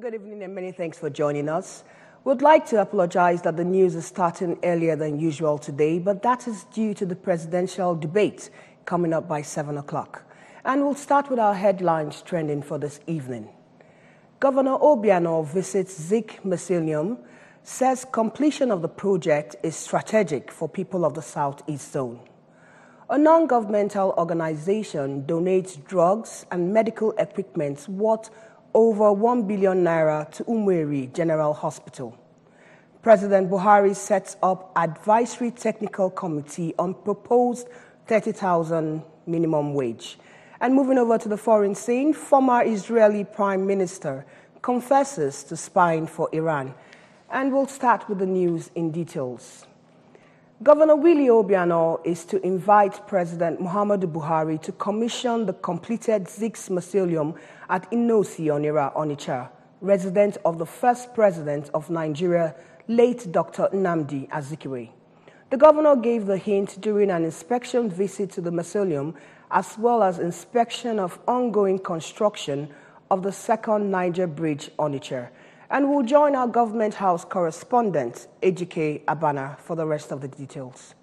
good evening and many thanks for joining us. We'd like to apologize that the news is starting earlier than usual today, but that is due to the presidential debate coming up by 7 o'clock. And we'll start with our headlines trending for this evening. Governor Obiano visits Zik Mausoleum, says completion of the project is strategic for people of the Southeast Zone. A non-governmental organization donates drugs and medical equipment worth over 1 billion naira to Umweri General Hospital. President Buhari sets up advisory technical committee on proposed 30,000 minimum wage. And moving over to the foreign scene, former Israeli Prime Minister confesses to spying for Iran. And we'll start with the news in details. Governor Willie Obiano is to invite President Muhammadu Buhari to commission the completed Zik Mausoleum at Inosi Onira, Onitsha, resident of the first president of Nigeria, late Dr. Nnamdi Azikiwe. The governor gave the hint during an inspection visit to the mausoleum, as well as inspection of ongoing construction of the second Niger Bridge, Onitsha. And we'll join our Government House correspondent, Ejike Abana, for the rest of the details.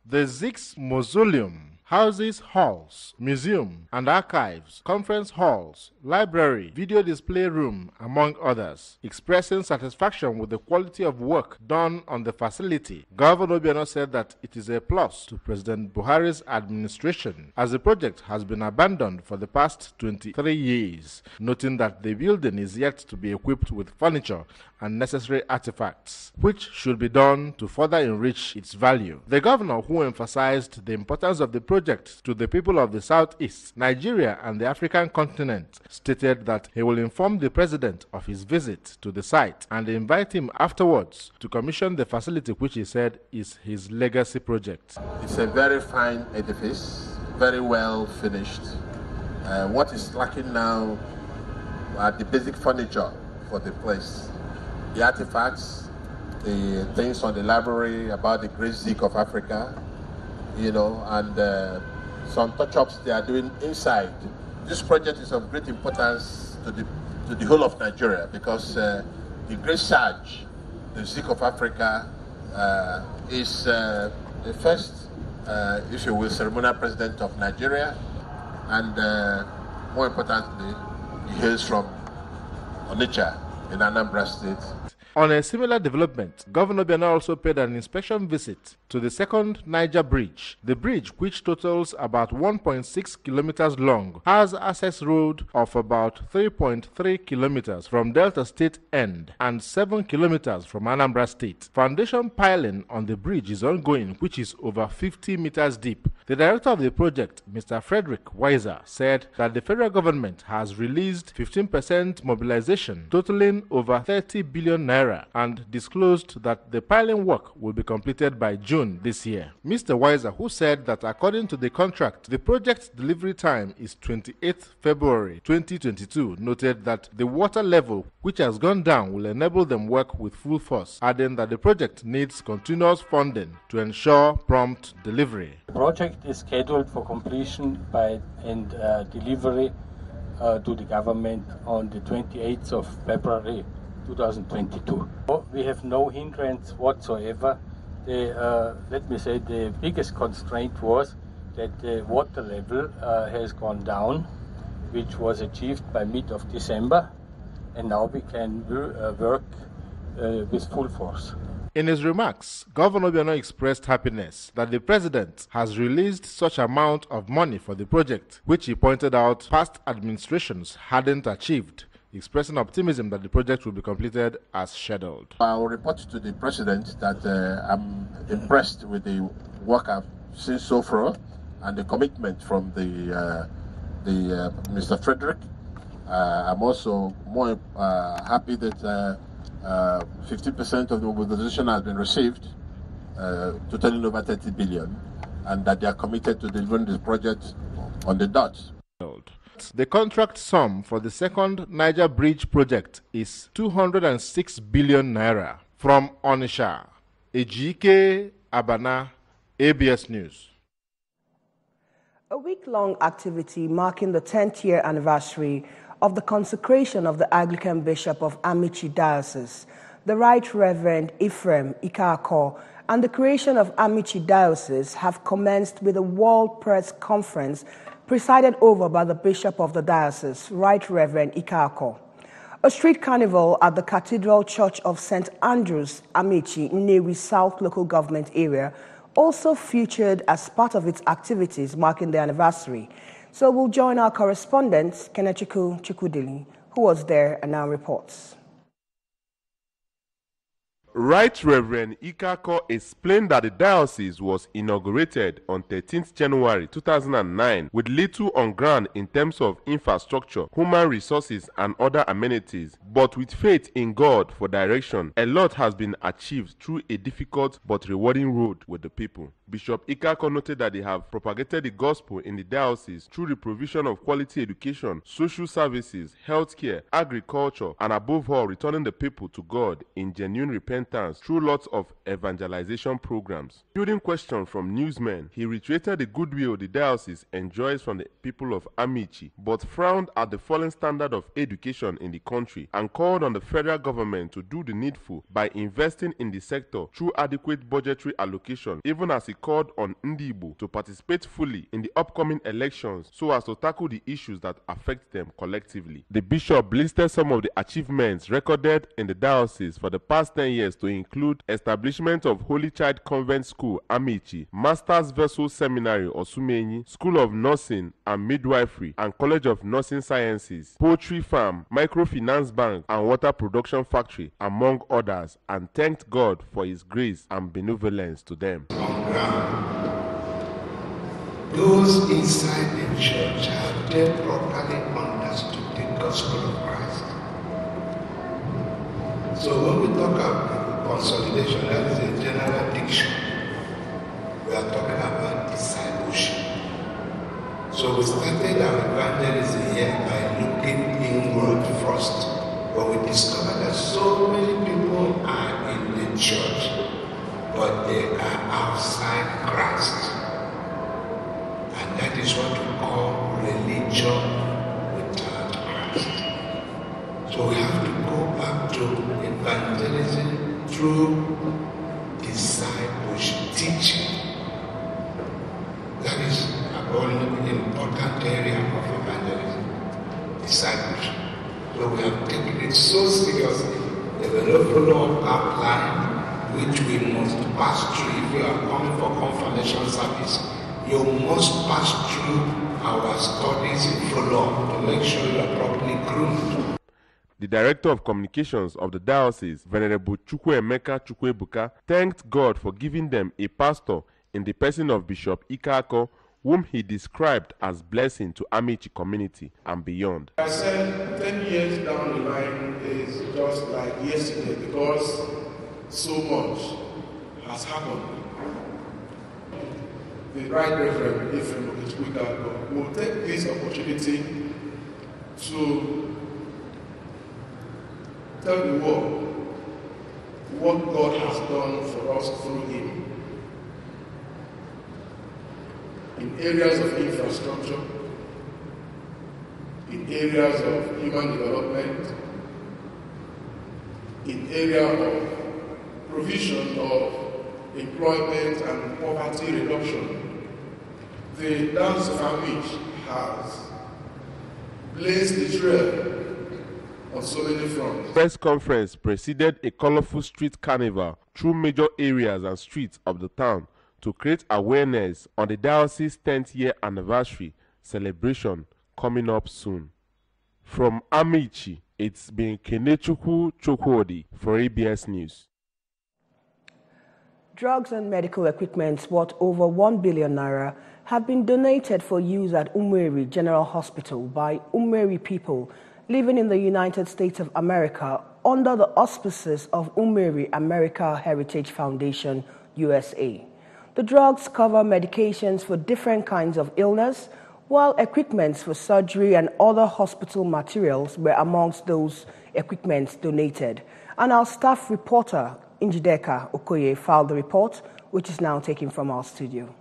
The Zik Mausoleum houses halls, museum and archives, conference halls, library, video display room, among others. Expressing satisfaction with the quality of work done on the facility, Governor Obiano said that it is a plus to President Buhari's administration, as the project has been abandoned for the past 23 years, noting that the building is yet to be equipped with furniture and necessary artifacts, which should be done to further enrich its value. The governor, who emphasized the importance of the project to the people of the Southeast, Nigeria and the African continent, stated that he will inform the president of his visit to the site and invite him afterwards to commission the facility, which he said is his legacy project. It's a very fine edifice, very well finished. What is lacking now are the basic furniture for the place. The artifacts, the things on the library about the great Zik of Africa, and some touch-ups they are doing inside. This project is of great importance to the whole of Nigeria, because the great Sage, the Zik of Africa, is the first, if you will, ceremonial president of Nigeria, and more importantly, he hails from Onitsha in Anambra State. On a similar development, Governor Obiano also paid an inspection visit to the second Niger Bridge. The bridge, which totals about 1.6 kilometers long, has access road of about 3.3 kilometers from Delta State end and 7 kilometers from Anambra State. Foundation piling on the bridge is ongoing, which is over 50 meters deep. The director of the project, Mr. Frederick Weiser, said that the federal government has released 15% mobilization, totaling over 30 billion naira, and disclosed that the piling work will be completed by June this year. Mr. Weiser, who said that according to the contract, the project delivery time is 28th February 2022, noted that the water level, which has gone down, will enable them work with full force, adding that the project needs continuous funding to ensure prompt delivery. The project is scheduled for completion and delivery to the government on the 28th of February 2022. We have no hindrance whatsoever. Let me say the biggest constraint was that the water level has gone down, which was achieved by mid of December, and now we can work with full force. In his remarks, Governor Obiano expressed happiness that the president has released such amount of money for the project, which he pointed out past administrations hadn't achieved, expressing optimism that the project will be completed as scheduled. I will report to the president that I'm impressed with the work I've seen so far and the commitment from the Mr. Frederick. I'm also more happy that 50% of the mobilization has been received, totaling over 30 billion, and that they are committed to delivering the project on the dot. The contract sum for the second Niger Bridge project is 206 billion naira. From Onitsha, Ejike Abana, ABS News. A week-long activity marking the 10th year anniversary of the consecration of the Anglican Bishop of Amici Diocese, the Right Reverend Ephraim Ikako, and the creation of Amici Diocese have commenced with a World Press Conference presided over by the Bishop of the Diocese, Right Reverend Ikako. A street carnival at the Cathedral Church of St. Andrew's, Amici, Nnewi South Local Government Area also featured as part of its activities marking the anniversary. So we'll join our correspondent, Kenechukwu Chukwudili, who was there and now reports. Right Reverend Ikako explained that the diocese was inaugurated on 13th January 2009 with little on ground in terms of infrastructure, human resources and other amenities, but with faith in God for direction, a lot has been achieved through a difficult but rewarding road with the people. Bishop Ikako noted that they have propagated the gospel in the diocese through the provision of quality education, social services, healthcare, agriculture, and above all, returning the people to God in genuine repentance through lots of evangelization programs. Fielding questions from newsmen, he reiterated the goodwill the diocese enjoys from the people of Amici, but frowned at the falling standard of education in the country and called on the federal government to do the needful by investing in the sector through adequate budgetary allocation, even as he called on Ndibo to participate fully in the upcoming elections so as to tackle the issues that affect them collectively. The bishop listed some of the achievements recorded in the diocese for the past 10 years to include establishment of Holy Child Convent School, Amici, Masters Vessel Seminary, Osumenyi, School of Nursing and Midwifery, and College of Nursing Sciences, Poultry Farm, Microfinance Bank, and Water Production Factory, among others, and thanked God for His grace and benevolence to them. On ground, those inside the church have they properly understood the gospel of Christ. So when we talk about consolidation, that is a general diction. We are talking about discipleship. So we started our evangelism here by looking inward first. But we discovered that so many people are in the church, but they are outside Christ. And that is what we call religion without Christ. So we have to go back to evangelism through discipleship, teaching. That is an important area of evangelism, discipleship. So we have taken it so seriously. There will follow-up outline which we must pass through. If you are coming for confirmation service, you must pass through our studies in follow-up to make sure you are properly groomed. The Director of Communications of the Diocese, Venerable Chukwuemeka Chukwuebuka, thanked God for giving them a pastor in the person of Bishop Ikako, whom he described as blessing to Amici community and beyond. I said 10 years down the line is just like yesterday because so much has happened. The Right Reverend Ephraim will take this opportunity to tell the world what God has done for us through him in areas of infrastructure, in areas of human development, in area of provision of employment and poverty reduction. The Diocese of Amici has blazed the trail on so many fronts. Press conference preceded a colorful street carnival through major areas and streets of the town to create awareness on the diocese's 10th year anniversary celebration coming up soon. From Amici, it's been Kenechukwu Chukwudi for ABS News. Drugs and medical equipment worth over 1 billion naira have been donated for use at Umueri General Hospital by Umueri people living in the United States of America under the auspices of Umueri America Heritage Foundation, USA. The drugs cover medications for different kinds of illness, while equipments for surgery and other hospital materials were amongst those equipments donated. And our staff reporter, Njideka Okoye, filed the report, which is now taken from our studio.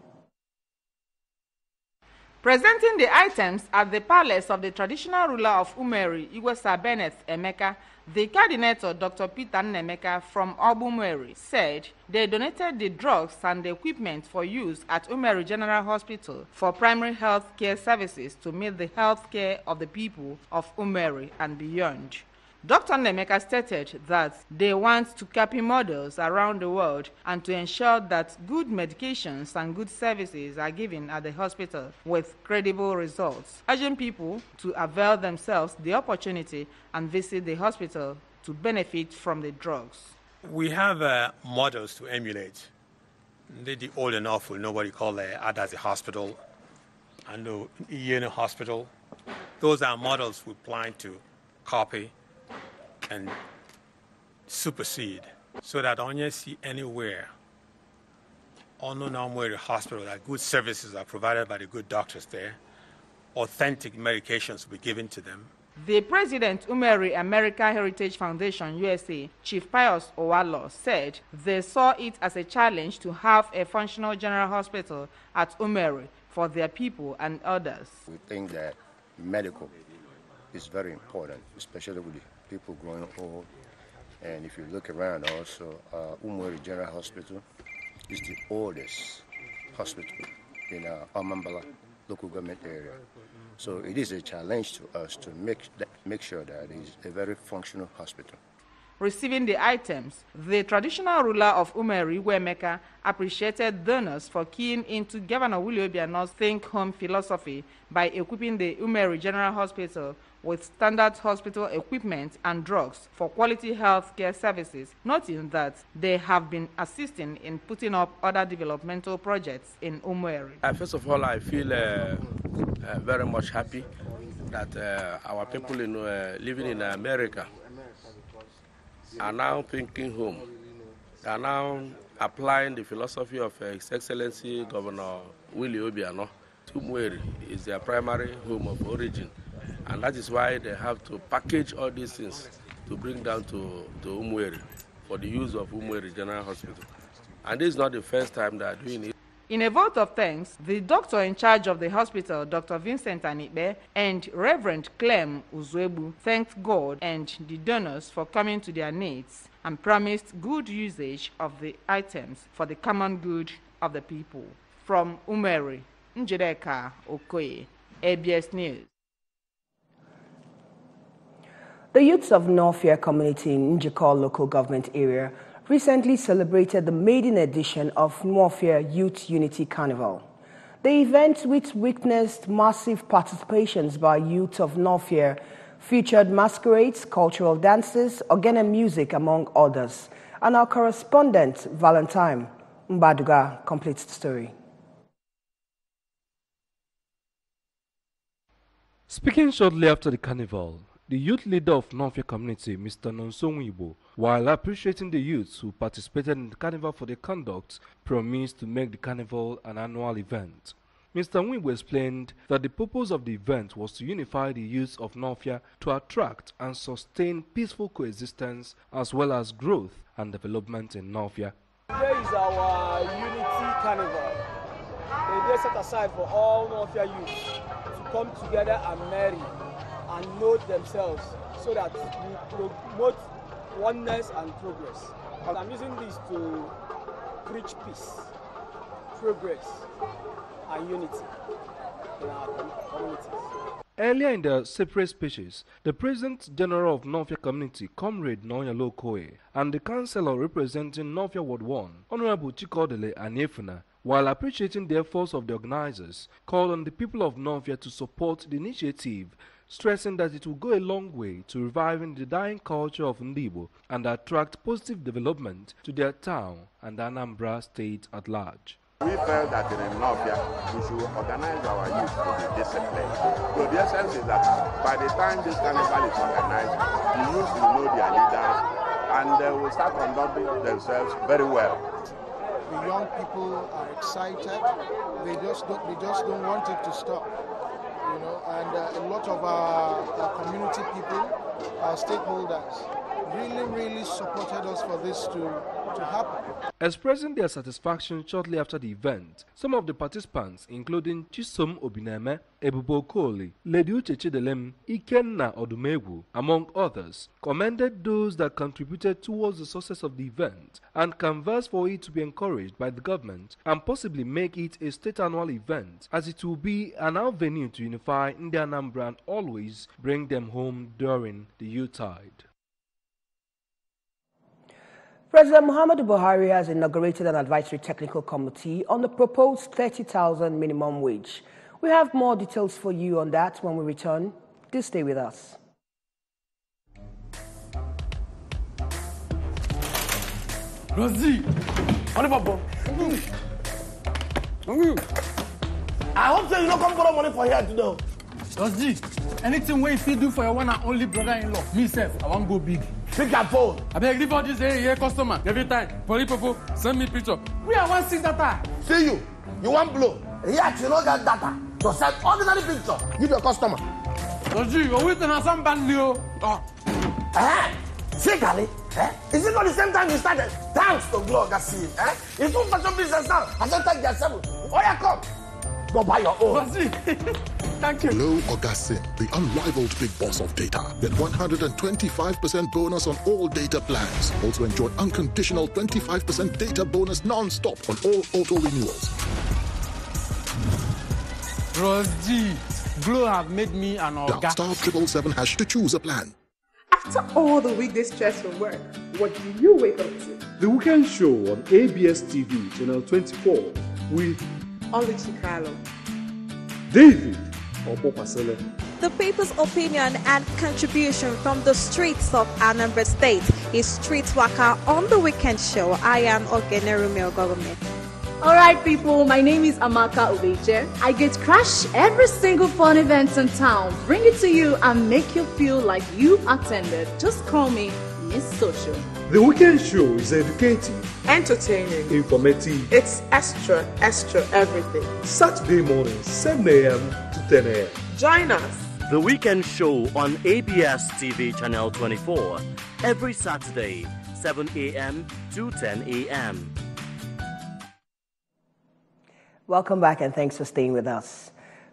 Presenting the items at the palace of the traditional ruler of Umeri, Igwe Bennett Emeka, the coordinator, Dr. Peter Nnemeka from Obumeri, said they donated the drugs and the equipment for use at Umeri General Hospital for primary health care services to meet the health care of the people of Umeri and beyond. Dr. Nnemeka stated that they want to copy models around the world and to ensure that good medications and good services are given at the hospital with credible results, urging people to avail themselves the opportunity and visit the hospital to benefit from the drugs. We have models to emulate. The old and awful, nobody call Adazi Hospital and the Iene Hospital. Those are models we plan to copy and supersede, so that on you see anywhere on the hospital that good services are provided by the good doctors there, authentic medications will be given to them. The president, Umeri America Heritage Foundation, USA, Chief Pius Owalo, said they saw it as a challenge to have a functional general hospital at Umeri for their people and others. We think that medical is very important, especially with the people growing old. And if you look around also, Umeri General Hospital is the oldest hospital in Anambra local government area. So it is a challenge to us to make sure that it is a very functional hospital. Receiving the items, the traditional ruler of Umeri, Igwe appreciated donors for keying into Governor Willie Obiano's Think Home philosophy by equipping the Umeri General Hospital with standard hospital equipment and drugs for quality health care services, noting that they have been assisting in putting up other developmental projects in Umeri. First of all, I feel very much happy that our people living in America are now thinking home. They are now applying the philosophy of His Excellency Governor Willie Obiano. Umeri is their primary home of origin, and that is why they have to package all these things to bring down to Umeri for the use of Umeri General Hospital. And this is not the first time they are doing it. In a vote of thanks, the doctor in charge of the hospital, Dr. Vincent Anibe, and Reverend Clem Uzuebu thanked God and the donors for coming to their needs and promised good usage of the items for the common good of the people. From Umeri, Njideka Okoye, ABS News. The youths of Northia community in Njikor local government area recently celebrated the maiden edition of Northia Youth Unity Carnival. The event, which witnessed massive participations by youth of Northia, featured masquerades, cultural dances, organ music, among others. And our correspondent, Valentine Mbaduga, completes the story. Speaking shortly after the carnival, the youth leader of Northia community, Mr. Nonsonwibo, while appreciating the youths who participated in the carnival for their conduct, promised to make the carnival an annual event. Mr. Nwibo explained that the purpose of the event was to unify the youths of Northia to attract and sustain peaceful coexistence as well as growth and development in Northia. Today is our Unity Carnival. A day set aside for all Northia youths to come together and marry and know themselves so that we promote oneness and progress. And I'm using this to preach peace, progress, and unity in our communities. Earlier in their separate speeches, the President General of Northia Community, Comrade Nonyalo Koe, and the Councillor representing Northia Ward 1, Honorable Chikodele Anefuna, while appreciating the efforts of the organizers, called on the people of Northia to support the initiative, stressing that it will go a long way to reviving the dying culture of Ndibo and attract positive development to their town and Anambra state at large. We felt that in Northia, we should organize our youth to be disciplined. So the essence is that by the time this carnival is organized, the youth will know their leaders and they will start conducting themselves very well. The young people are excited. They just don't want it to stop. You know, and a lot of our community people, our stakeholders, really supported us for this to happen. Expressing their satisfaction shortly after the event, some of the participants, including Chisom Obineme, Ebubo Koli, Lady Uche Chidelem, Ikenna Odumegwu, among others, commended those that contributed towards the success of the event and canvassed for it to be encouraged by the government and possibly make it a state annual event, as it will be an avenue to unify in the Anambra and always bring them home during the Yuletide. President Muhammadu Buhari has inaugurated an advisory technical committee on the proposed 30,000 minimum wage. We have more details for you on that when we return. Do stay with us. Rosie, I hope so you don't come borrow money for here today. Rosie, anything we fit do for your one and only brother-in-law, me self, I want go big. Pick your phone. I beg leave all this here customer every time. Police people send me picture. We are one 6 data. See you. You want blow? Here you don't get data. So send ordinary picture. Give your customer. Rosie, you're waiting on some band new. See, Kali? Is it not the same time you started? Thanks to Glow Gassi. It's two fashion business now. I said take your 7. Oh yeah, come. Go buy your own. Rosie. Thank you. Glow Ogasin, the unrivaled big boss of data. Get 125% bonus on all data plans. Also enjoy unconditional 25% data bonus non-stop on all auto renewals. Rosie, Glow have made me an Dial organ. *777# to choose a plan. After all the weekday stress from work, what do you wake up to? The Weekend Show on ABS TV, channel 24, with Oluchi Carlo, David Opopasele. The people's opinion and contribution from the streets of Anambra State is Street Waka on the Weekend Show. I am Ogenerumio Government. Alright people, my name is Amaka Ubeche. I get crash every single fun event in town, bring it to you and make you feel like you attended. Just call me Miss Social. The Weekend Show is educative, Entertaining. informative. It's extra everything. Saturday morning, 7 a.m. to 10 a.m. Join us. The Weekend Show on ABS TV channel 24 every Saturday, 7 a.m. to 10 a.m. Welcome back and thanks for staying with us.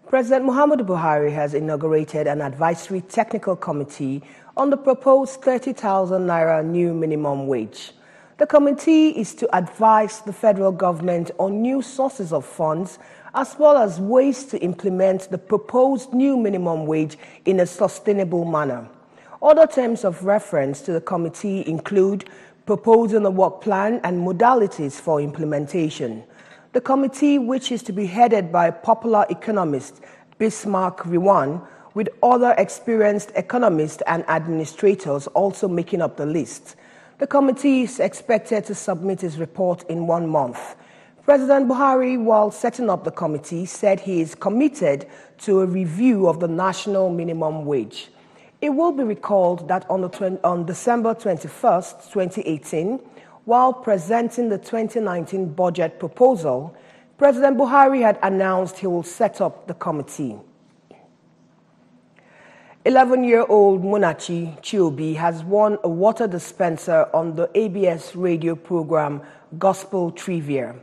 President Muhammadu Buhari has inaugurated an advisory technical committee on the proposed 30,000 naira new minimum wage. The committee is to advise the federal government on new sources of funds as well as ways to implement the proposed new minimum wage in a sustainable manner. Other terms of reference to the committee include proposing a work plan and modalities for implementation. The committee, which is to be headed by popular economist Bismarck Riwan, with other experienced economists and administrators also making up the list. The committee is expected to submit its report in 1 month. President Buhari, while setting up the committee, said he is committed to a review of the national minimum wage. It will be recalled that on December 21st, 2018, while presenting the 2019 budget proposal, President Buhari had announced he will set up the committee. 11-year-old Munachi Chiobi has won a water dispenser on the ABS radio program Gospel Trivia.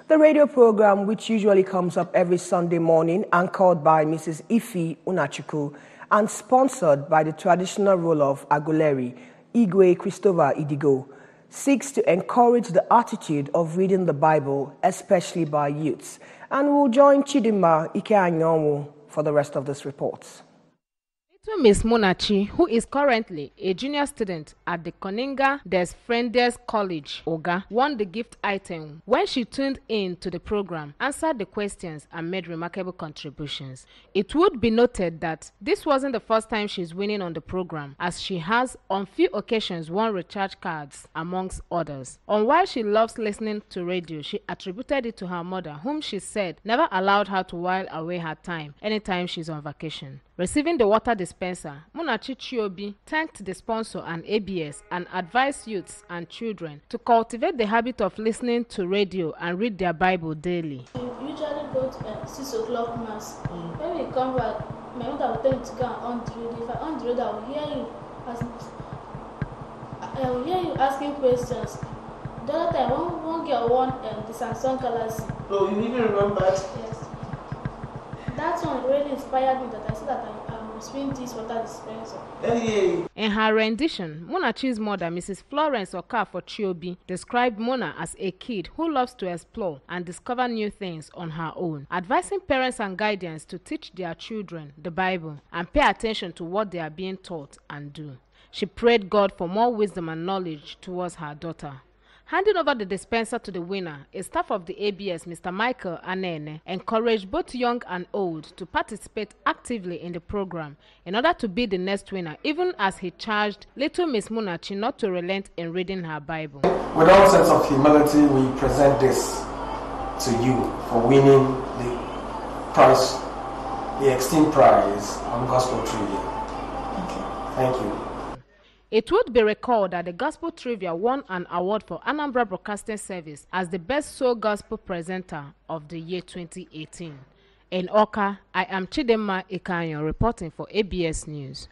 The radio program, which usually comes up every Sunday morning, anchored by Mrs. Ifi Unachuku and sponsored by the traditional ruler of Aguleri, Igwe Christopher Idigo, seeks to encourage the attitude of reading the Bible, especially by youths. And we'll join Chidima Ikeanyonwu for the rest of this report. Miss Munachi, who is currently a junior student at the Koninga des Frendes College, Oga, won the gift item when she tuned in to the program, answered the questions, and made remarkable contributions. It would be noted that this wasn't the first time she's winning on the program, as she has on few occasions won recharge cards, amongst others. On why she loves listening to radio, she attributed it to her mother, whom she said never allowed her to while away her time anytime she's on vacation. Receiving the water dispenser, Munachi Chiobi thanked the sponsor and ABS and advised youths and children to cultivate the habit of listening to radio and read their Bible daily. We usually go to 6 o'clock mass. When we come back, my mother will tell me to go and on the radio. If I on the radio, I will hear you. I will hear you asking questions. The other time, one girl won the Samsung Galaxy. Oh, you even remember it? Yes. That one really inspired me that I said that I must win this water dispenser. Hey. In her rendition, Munachi's mother, Mrs. Florence Okafor Chiobi, described Mona as a kid who loves to explore and discover new things on her own, advising parents and guardians to teach their children the Bible and pay attention to what they are being taught and do. She prayed God for more wisdom and knowledge towards her daughter. Handing over the dispenser to the winner, a staff of the ABS, Mr. Michael Anene, encouraged both young and old to participate actively in the program in order to be the next winner, even as he charged little Miss Munachi not to relent in reading her Bible. With all sense of humility, we present this to you for winning the prize, the esteemed prize on Gospel Trivia. Thank you. It would be recalled that the Gospel Trivia won an award for Anambra Broadcasting Service as the best soul gospel presenter of the year 2018. In Oka, I am Chidema Ikanyo reporting for ABS News.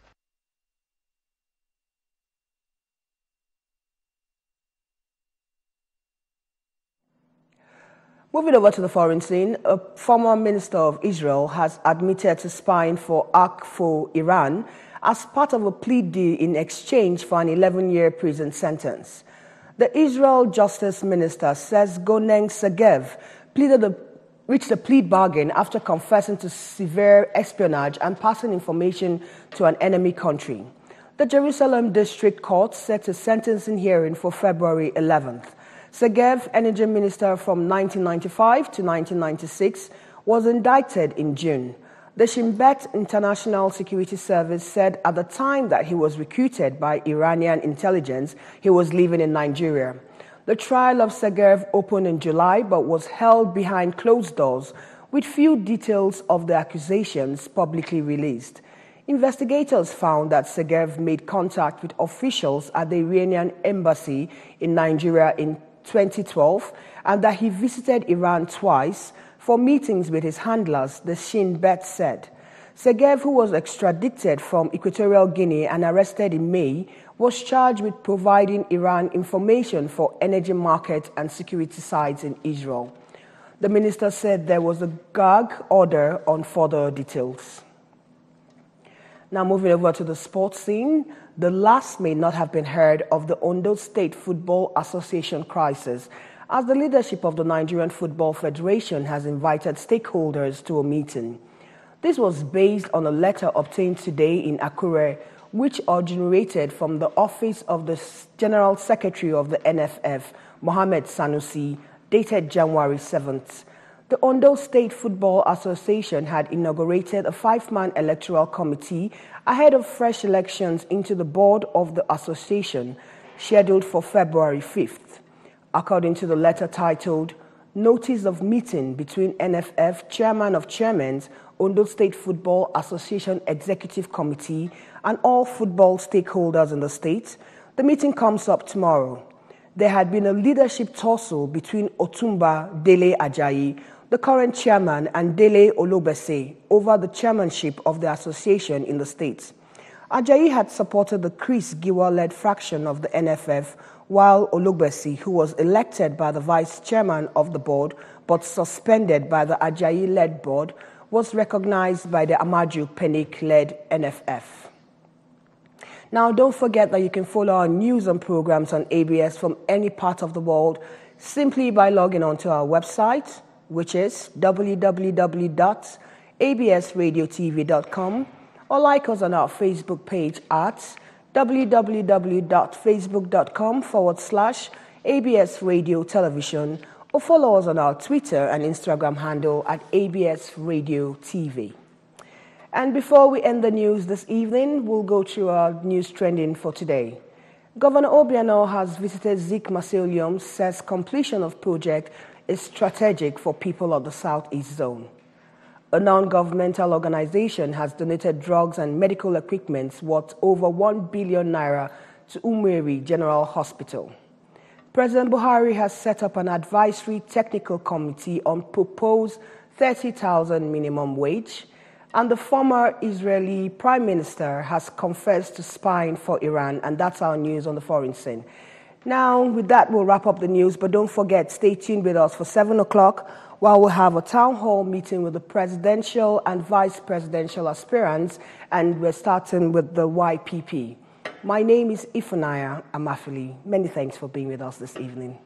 Moving over to the foreign scene, a former minister of Israel has admitted to spying for Iran as part of a plea deal in exchange for an 11-year prison sentence. The Israel Justice Minister says Goneng Segev reached a plea bargain after confessing to severe espionage and passing information to an enemy country. The Jerusalem District Court set a sentencing hearing for February 11th. Segev, energy minister from 1995 to 1996, was indicted in June. The Shin Bet International Security Service said at the time that he was recruited by Iranian intelligence, he was living in Nigeria. The trial of Segev opened in July but was held behind closed doors, with few details of the accusations publicly released. Investigators found that Segev made contact with officials at the Iranian embassy in Nigeria in 2012 and that he visited Iran twice for meetings with his handlers, the Shin Bet said. Segev, who was extradited from Equatorial Guinea and arrested in May, was charged with providing Iran information for energy market and security sites in Israel. The minister said there was a gag order on further details. Now moving over to the sports scene, the last may not have been heard of the Ondo State Football Association crisis, as the leadership of the Nigerian Football Federation has invited stakeholders to a meeting. This was based on a letter obtained today in Akure, which originated from the office of the General Secretary of the NFF, Mohammed Sanusi, dated January 7th. The Ondo State Football Association had inaugurated a 5-man electoral committee ahead of fresh elections into the board of the association, scheduled for February 5th. According to the letter titled, Notice of Meeting between NFF, Chairman of Chairmans, Ondo State Football Association Executive Committee, and all football stakeholders in the state, the meeting comes up tomorrow. There had been a leadership tussle between Otumba Dele Ajayi, the current chairman, and Dele Olobese over the chairmanship of the association in the state. Ajayi had supported the Chris Giwa-led fraction of the NFF, while Olobese, who was elected by the vice chairman of the board but suspended by the Ajayi-led board, was recognized by the Amaju Penik-led NFF. Now, don't forget that you can follow our news and programs on ABS from any part of the world simply by logging onto our website, which is www.absradiotv.com, or like us on our Facebook page at www.facebook.com/ABS Radio Television, or follow us on our Twitter and Instagram handle at ABS Radio TV. And before we end the news this evening, we'll go through our news trending for today. Governor Obiano has visited Zik Mausoleum, says completion of project is strategic for people of the Southeast Zone. A non-governmental organization has donated drugs and medical equipment worth over 1 billion naira to Umweri General Hospital. President Buhari has set up an advisory technical committee on proposed 30,000 minimum wage. And the former Israeli Prime Minister has confessed to spying for Iran, and that's our news on the foreign scene. Now, with that, we'll wrap up the news, but don't forget, stay tuned with us for 7 o'clock, while we'll have a town hall meeting with the presidential and vice presidential aspirants, and we're starting with the YPP. My name is Ifunanya Amafili. Many thanks for being with us this evening.